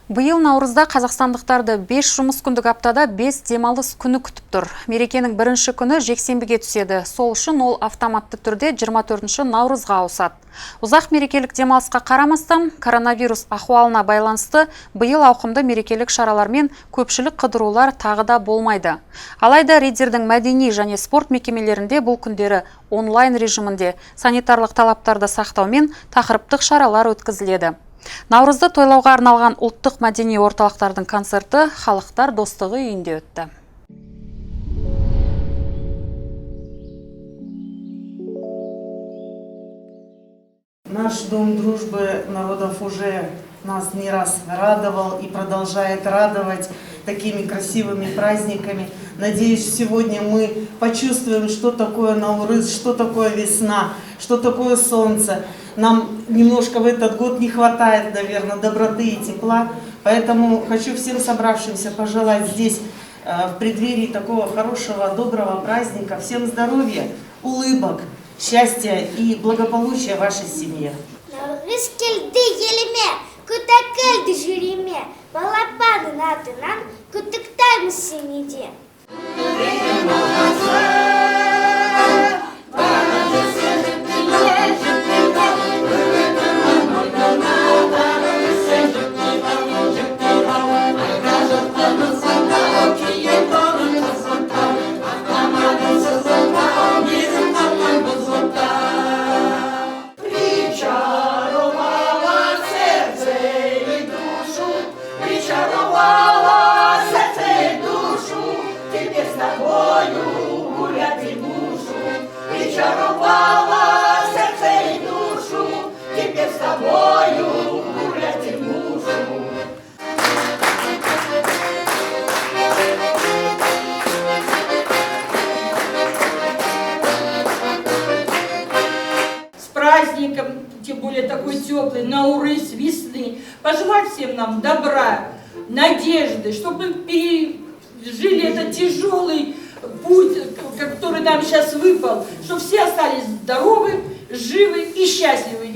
Биыл наурызда қазақстандықтарды 5 жұмыс күндік аптада 5 демалыс күні күтіп тұр. Мерекенің бірінші күні жексенбіге түседі. Сол үшін ол автоматты түрде 24 наурызға ауысады. Ұзақ мерекелік демалысқа қарамастан, коронавирус ахуалына байланысты биыл ауқымды мерекелік шаралар мен көпшілік қыдырулар тағы да болмайды. Алайда рейдердің мәдени және спорт мекемелерінде бұл күндері онлайн режимінде санитарлық талаптарды сақтаумен тақырыптық шаралар өткізіледі. Наурызды тойлауға арналған ұлттық мәдени орталықтардың концерті Халықтар достығы үйінде өтті. Наш Дом дружбы народов уже нас не раз радовал и продолжает радовать такими красивыми праздниками. Надеюсь, сегодня мы почувствуем, что такое Наурыз, что такое весна, что такое солнце. Нам немножко в этот год не хватает, наверное, доброты и тепла. Поэтому хочу всем собравшимся пожелать здесь, в преддверии такого хорошего, доброго праздника, всем здоровья, улыбок, счастья и благополучия в вашей семье. Наурыз келді еліме, күті келді жүреме, балапанын атынан күттіктаймыз сені де. Праздником, тем более такой теплый, Наурыз, весны. Пожелать всем нам добра, надежды, чтобы мы пережили этот тяжелый путь, который нам сейчас выпал, чтобы все остались здоровы, живы и счастливы.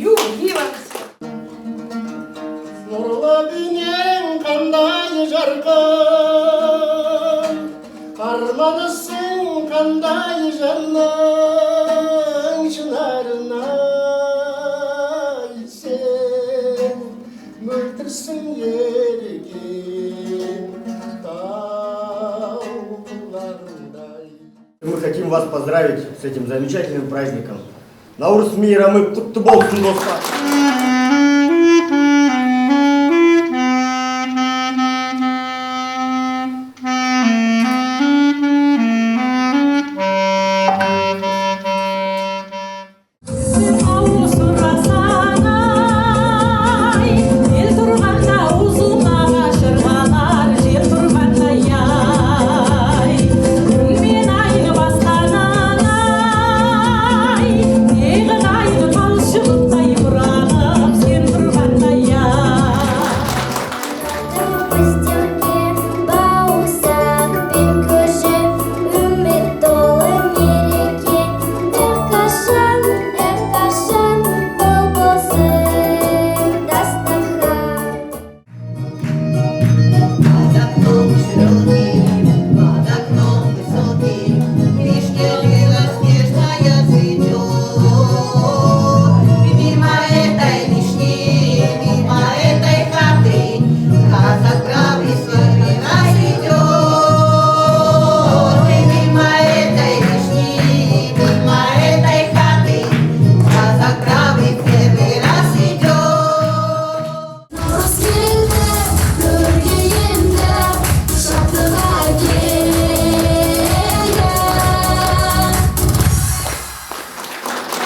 Мы хотим вас поздравить с этим замечательным праздником. Наурыз мейрамы құтты болсын, достар!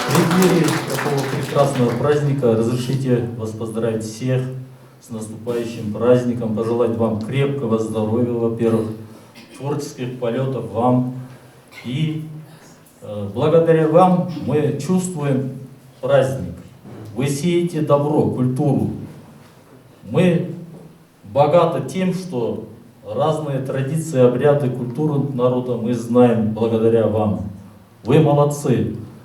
В преддверии такого прекрасного праздника разрешите вас поздравить всех с наступающим праздником, пожелать вам крепкого здоровья, во-первых, творческих полетов вам. И благодаря вам мы чувствуем праздник. Вы сеете добро, культуру. Мы богаты тем, что разные традиции, обряды, культуру народа мы знаем благодаря вам. Вы молодцы.